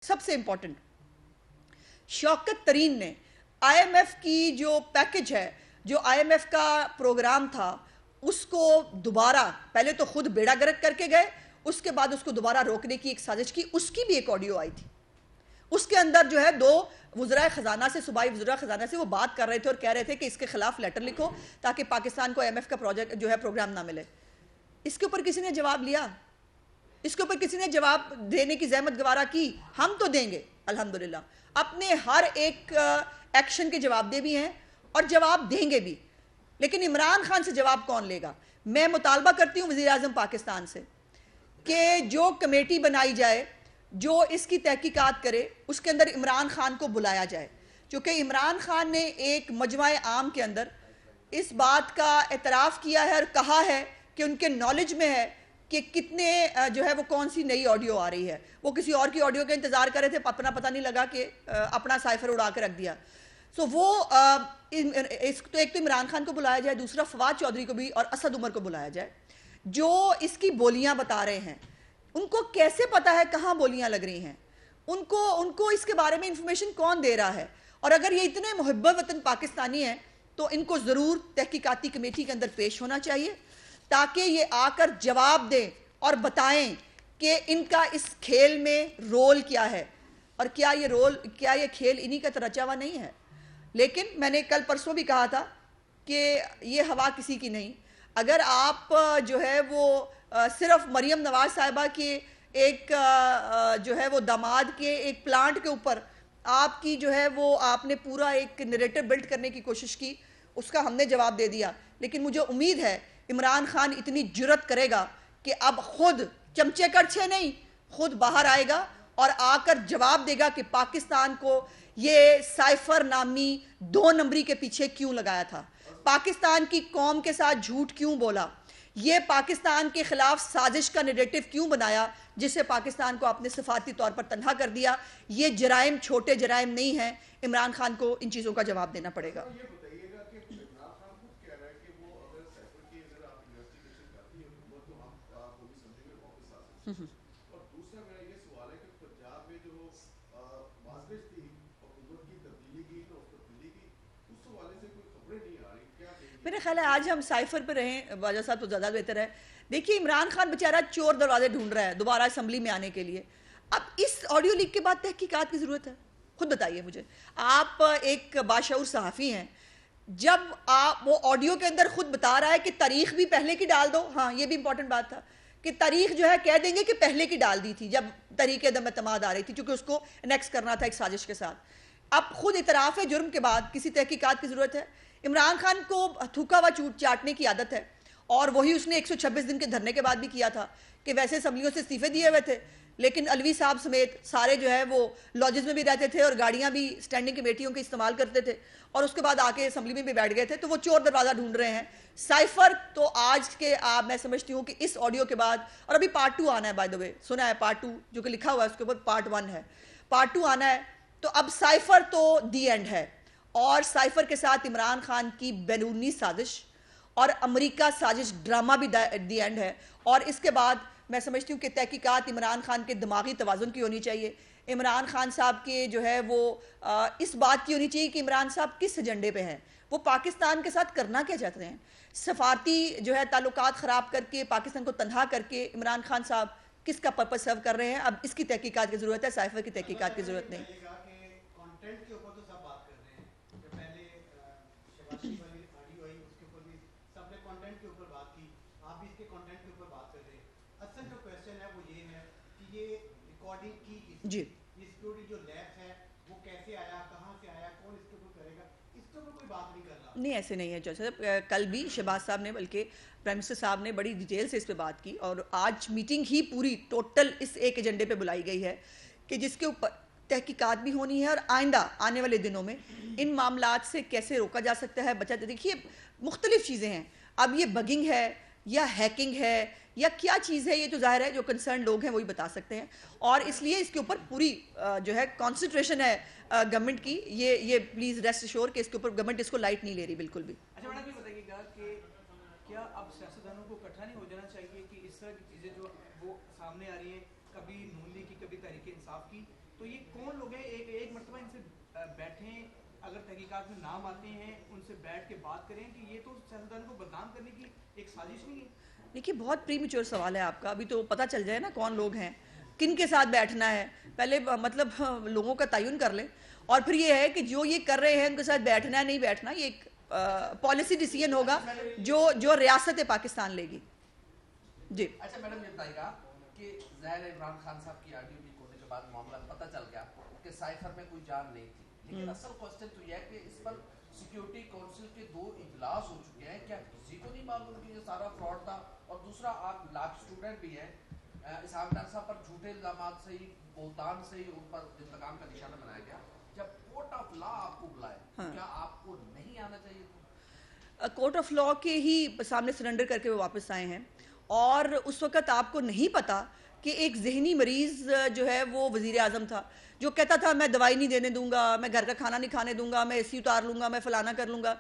सबसे इंपॉर्टेंट, शौकत तरीन ने आईएमएफ की जो पैकेज है, जो आईएमएफ का प्रोग्राम था, उसको दोबारा, पहले तो खुद बेड़ा गर्क करके गए, उसके बाद उसको दोबारा रोकने की एक साजिश की। उसकी भी एक ऑडियो आई थी। उसके अंदर जो है दो वज़राए ख़जाना से, सूबाई वज़राए ख़जाना से वो बात कर रहे थे और कह रहे थे कि इसके खिलाफ लेटर लिखो ताकि पाकिस्तान को आईएमएफ का प्रोजेक्ट जो है प्रोग्राम ना मिले। इसके ऊपर किसी ने जवाब लिया? इसके ऊपर किसी ने जवाब देने की जहमत गवारा की? हम तो देंगे अल्हम्दुलिल्लाह, अपने हर एक एक्शन के जवाब दे भी हैं और जवाब देंगे भी, लेकिन इमरान खान से जवाब कौन लेगा? मैं मुतालबा करती हूँ वज़ीर आज़म पाकिस्तान से कि जो कमेटी बनाई जाए जो इसकी तहकीकात करे, उसके अंदर इमरान खान को बुलाया जाए, क्योंकि इमरान खान ने एक मजमा आम के अंदर इस बात का एतराफ़ किया है और कहा है कि उनके नॉलेज में है कि कितने जो है वो कौन सी नई ऑडियो आ रही है। वो किसी और की ऑडियो का इंतज़ार कर रहे थे, अपना पता नहीं लगा कि अपना साइफर उड़ा के रख दिया। सो वो तो एक तो इमरान खान को बुलाया जाए, दूसरा फवाद चौधरी को भी और असद उमर को बुलाया जाए, जो इसकी बोलियां बता रहे हैं। उनको कैसे पता है कहाँ बोलियां लग रही हैं? उनको इसके बारे में इंफॉर्मेशन कौन दे रहा है? और अगर ये इतने मुहब्बत वतन पाकिस्तानी हैं तो इनको ज़रूर तहकीकाती कमेटी के अंदर पेश होना चाहिए ताकि ये आकर जवाब दें और बताएं कि इनका इस खेल में रोल क्या है और क्या ये खेल इन्हीं का रचा हुआ नहीं है। लेकिन मैंने कल परसों भी कहा था कि ये हवा किसी की नहीं। अगर आप जो है वो सिर्फ मरियम नवाज साहिबा के एक जो है वो दामाद के एक प्लांट के ऊपर आपकी जो है वो आपने पूरा एक नैरेटिव बिल्ड करने की कोशिश की, उसका हमने जवाब दे दिया। लेकिन मुझे उम्मीद है इमरान खान इतनी जुर्रत करेगा कि अब खुद चमचे करछे नहीं, खुद बाहर आएगा और आकर जवाब देगा कि पाकिस्तान को ये साइफर नामी 2 नंबरी के पीछे क्यों लगाया था, पाकिस्तान की कौम के साथ झूठ क्यों बोला, ये पाकिस्तान के खिलाफ साजिश का नैरेटिव क्यों बनाया जिससे पाकिस्तान को आपने सिफारती तौर पर तन्हा कर दिया। ये जराइम छोटे जराइम नहीं हैं। इमरान खान को इन चीज़ों का जवाब देना पड़ेगा। और दूसरा मेरा ये सवाल है कि पंजाब में जो बाज़ थी हुकूमत की तब्दीली की तो तब्दीली की, उस हवाले से कोई खबरें नहीं आ रही, क्या मेरे ख्याल है आज हम साइफर पर रहें वाजा साहब तो ज़्यादा बेहतर है। देखिए, इमरान खान बेचारा चोर दरवाजे ढूंढ रहा है दोबारा असम्बली में आने के लिए। अब इस ऑडियो लीक के बाद तहकीकात की ज़रूरत है। खुद बताइए मुझे, आप एक बाशऊर सहाफ़ी हैं, जब आप वो ऑडियो के अंदर खुद बता रहा है कि तारीख भी पहले की डाल दो। हाँ, ये भी इंपॉर्टेंट बात था कि तारीख जो है कह देंगे कि पहले की डाल दी थी जब तरीके अदम एतमाद आ रही थी, क्योंकि उसको नेक्स करना था एक साजिश के साथ। अब खुद इतराफ़ है जुर्म के बाद किसी तहकीकात की ज़रूरत है। इमरान खान को थूका हुआ चूट चाटने की आदत है और वही उसने 126 दिन के धरने के बाद भी किया था कि वैसे असम्बलियों से इस्तीफे दिए हुए थे, लेकिन अलवी साहब समेत सारे जो है वो लॉजेस में भी रहते थे और गाड़ियां भी स्टैंडिंग कमेटियों के इस्तेमाल करते थे और उसके बाद आके असम्बली में भी बैठ गए थे। तो वो चोर दरवाज़ा ढूंढ रहे हैं। साइफर तो आज के मैं समझती हूँ कि इस ऑडियो के बाद, और अभी पार्ट 2 आना है, बाय द वे सुना है पार्ट 2 जो कि लिखा हुआ है उसके ऊपर पार्ट 1 है, पार्ट 2 आना है। तो अब साइफर तो दी एंड है और साइफर के साथ इमरान खान की बैरूनी साजिश और अमेरिका साजिश ड्रामा भी दी एंड है। और इसके बाद मैं समझती हूँ कि तहकीकात इमरान खान के दिमागी तवाज़ुन की होनी चाहिए। इमरान खान साहब के जो है वो इस बात की होनी चाहिए कि इमरान साहब किस एजेंडे पे हैं, वो पाकिस्तान के साथ करना क्या चाहते हैं। सफारती जो है ताल्लुकात ख़राब करके पाकिस्तान को तनहा करके इमरान खान साहब किसका पर्पस सर्व कर रहे हैं। अब इसकी तहकीकात की ज़रूरत है, साइफर की तहकीकात की ज़रूरत नहीं। जी, जो लैब है वो कैसे आया, कहां से आया, कौन इसके ऊपर करेगा, इसके ऊपर कोई बात नहीं कर रहा। नहीं, ऐसे नहीं है जज साहब। कल भी शहबाज साहब ने, बल्कि प्राइम मिनिस्टर साहब ने बड़ी डिटेल से इस पे बात की और आज मीटिंग ही पूरी टोटल इस एक एजेंडे पे बुलाई गई है कि जिसके ऊपर तहकीकात भी होनी है और आइंदा आने वाले दिनों में इन मामलात से कैसे रोका जा सकता है, बचा। देखिए, मुख्तलिफ चीज़ें हैं। अब ये बगिंग है या हैकिंग है या क्या चीज़ है, ये तो जाहिर है जो कंसर्न लोग हैं वही बता सकते हैं। और इसलिए इसके ऊपर पूरी जो है कॉन्सेंट्रेशन है गवर्नमेंट की। ये प्लीज़ रेस्ट एश्योर कि इसके ऊपर गवर्नमेंट इसको लाइट नहीं ले रही बिल्कुल भी। अच्छा मैडम, ये बताइएगा कि क्या अब सियासतदानों को इकट्ठा नहीं हो जाना चाहिए कि इस तरह की चीज़ें जो वो सामने आ रही हैं, कभी नून लीग की, कभी तहरीक इंसाफ की, तो ये कौन लोग हैं? एक मरतबा इनसे बैठें, अगर तहकीकात में नाम आते हैं उनसे बैठ के बात करें कि ये तो सियासतदान को बदनाम करने की एक साजिश नहीं है। देखिए, बहुत प्रीमेच्योर सवाल है आपका। अभी तो पता चल जाए ना कौन लोग हैं, किन के साथ बैठना है। पहले मतलब लोगों का तयन कर लें, और फिर ये है कि जो ये कर रहे हैं उनके साथ बैठना है नहीं बैठना, ये एक पॉलिसी डिसीजन होगा जो रियासत पाकिस्तान लेगी। जी। अच्छा मैडम, ये बताइएगा कि ज़ाहिर है इमरान खान साहब की ऑडियो लीक होने के बाद मामला पता चल गया कि साइफर में कोई जान नहीं थी, लेकिन असल क्वेश्चन तो यह है कि इस पर सिक्योरिटी काउंसिल के 2 इजलास हो चुके हैं, क्या किसी को नहीं मालूम कि ये सारा फ्रॉड था? और दूसरा, आप लाख स्टूडेंट भी हैं, इसहाक डार साहब पर झूठे इल्जामात से ही, बोलतान से ही उन पर इंतकाम का निशाना बनाया गया। जब कोर्ट ऑफ लॉ आपको बुलाए, क्या आपको नहीं आना चाहिए था? कोर्ट ऑफ लॉ के ही सामने सरेंडर करके वो वापस आए हैं, और उस वक्त आपको नहीं पता कि एक जहनी मरीज जो है वो वजीर आजम था, जो कहता था मैं दवाई नहीं देने दूंगा, मैं घर का खाना नहीं खाने दूंगा, मैं एसी उतार लूंगा, मैं फलाना कर लूंगा।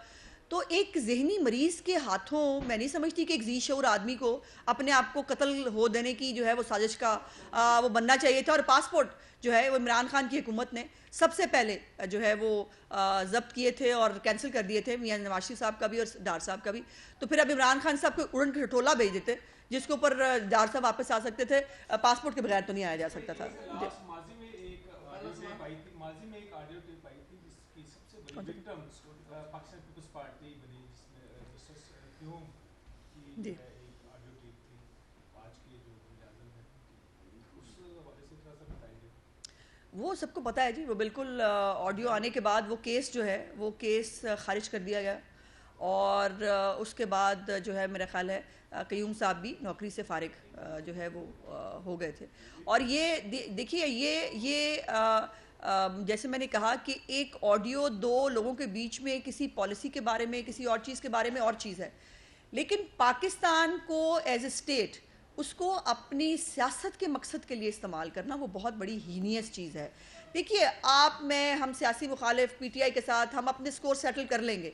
तो एक जहनी मरीज के हाथों मैं नहीं समझती कि एक जी शऊर आदमी को अपने आप को कत्ल हो देने की जो है वो साजिश का वो बनना चाहिए था। और पासपोर्ट जो है वो इमरान खान की हुकूमत ने सबसे पहले जो है वो जब्त किए थे और कैंसिल कर दिए थे, मियां नवाज शरीफ साहब का भी और डार साहब का भी। तो फिर अब इमरान खान साहब को उड़न खटोला भेज देते, जिसके ऊपर डार साहब वापस आ सकते थे, पासपोर्ट के बगैर तो नहीं आया जा सकता था। माजी में एक ऑडियो टेप आई थी जिसकी सबसे बड़ी विक्टिम पाकिस्तान पीपल्स पार्टी बनी, जिसमें मिसेस क्यूम की एक ऑडियो टेप थी, आज के जो वज़ीर-ए-आज़म हैं उस हवाले से थोड़ा सा बताइए। वो सबको पता है जी, वो बिल्कुल ऑडियो आने के बाद वो केस जो है वो केस खारिज कर दिया गया, और उसके बाद जो है मेरा ख्याल है कयूम साहब भी नौकरी से फारिग जो है वो हो गए थे। और ये देखिए, ये जैसे मैंने कहा कि एक ऑडियो 2 लोगों के बीच में किसी पॉलिसी के बारे में, किसी और चीज़ के बारे में और चीज़ है, लेकिन पाकिस्तान को एज ए स्टेट उसको अपनी सियासत के मकसद के लिए इस्तेमाल करना वो बहुत बड़ी हीनियस चीज़ है। देखिए, आप मैं हम सियासी मुखालिफ पीटीआई के साथ हम अपने स्कोर सेटल कर लेंगे।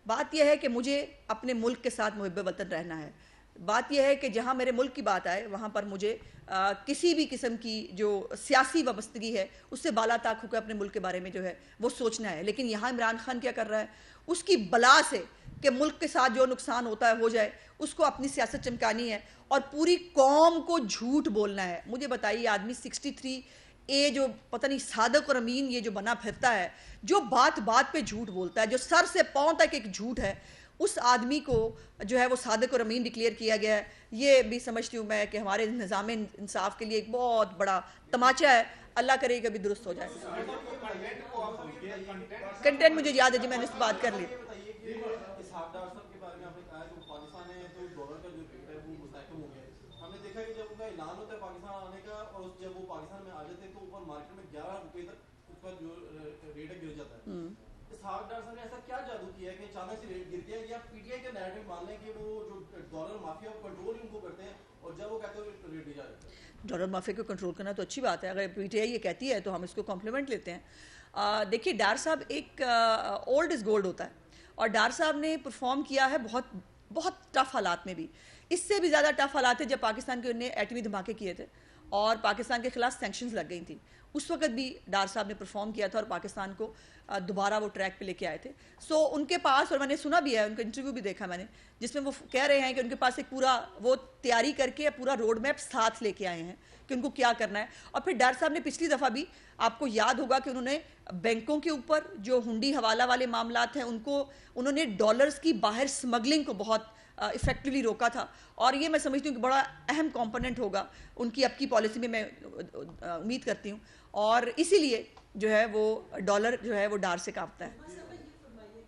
बात यह है कि मुझे अपने मुल्क के साथ मुहिब्बे वतन रहना है। बात यह है कि जहाँ मेरे मुल्क की बात आए वहाँ पर मुझे किसी भी किस्म की जो सियासी वाबस्तगी है उससे बाला ताक होकर अपने मुल्क के बारे में जो है वो सोचना है। लेकिन यहाँ इमरान खान क्या कर रहा है, उसकी बला से कि मुल्क के साथ जो नुकसान होता है हो जाए, उसको अपनी सियासत चमकानी है और पूरी कौम को झूठ बोलना है। मुझे बताइए, आदमी 63A जो पता नहीं सादक और अमीन ये जो बना फिरता है, जो बात बात पे झूठ बोलता है, जो सर से पांव तक एक झूठ है, उस आदमी को जो है वो सादक और अमीन डिक्लेयर किया गया है। ये भी समझती हूँ मैं कि हमारे निज़ाम इंसाफ के लिए एक बहुत बड़ा तमाचा है। अल्लाह करे कभी दुरुस्त हो जाए। कंटेंट मुझे याद है जी, मैंने इस बात कर ली। ऐलान होता है पाकिस्तान आने का, और जब वो पाकिस्तान में आ जाते हैं तो ऊपर मार्केट में 11 रुपए तक उसका जो रेट है गिर जाता है। इसहाक डार साहब ने ऐसा क्या जादू किया है कि अचानक से रेट गिर गया, या पीटीआई के नैरेटिव मान लें कि वो जो डॉलर माफिया कंट्रोल ही उनको करते हैं और जब वो कहते हैं रेट नहीं जा रहा। डॉलर माफिया को कंट्रोल करना तो अच्छी बात है, अगर पीटीआई ये कहती है तो हम इसको कॉम्प्लीमेंट लेते हैं। देखिए, डार साहब एक ओल्ड इज गोल्ड होता है, और डार साहब ने परफॉर्म किया है बहुत बहुत टफ हालात में भी। इससे भी ज़्यादा टफ हालात है जब पाकिस्तान के उन्हें एटमी धमाके किए थे और पाकिस्तान के खिलाफ सैंक्शंस लग गई थी। उस वक्त भी डार साहब ने परफॉर्म किया था और पाकिस्तान को दोबारा वो ट्रैक पे लेके आए थे। सो उनके पास, और मैंने सुना भी है, उनका इंटरव्यू भी देखा मैंने, जिसमें वो कह रहे हैं कि उनके पास एक पूरा वो तैयारी करके पूरा रोड मैप साथ लेके आए हैं कि उनको क्या करना है। और फिर डार साहब ने पिछली दफ़ा भी, आपको याद होगा कि उन्होंने बैंकों के ऊपर जो हुंडी हवाला वाले मामलात हैं उन्होंने डॉलर्स की बाहर स्मगलिंग को बहुत इफेक्टिवली रोका था। और ये मैं समझती हूँ कि बड़ा अहम कंपोनेंट होगा उनकी अब की पॉलिसी में, मैं उम्मीद करती हूँ। और इसीलिए जो है वो डॉलर जो है वो डार से कांपता है।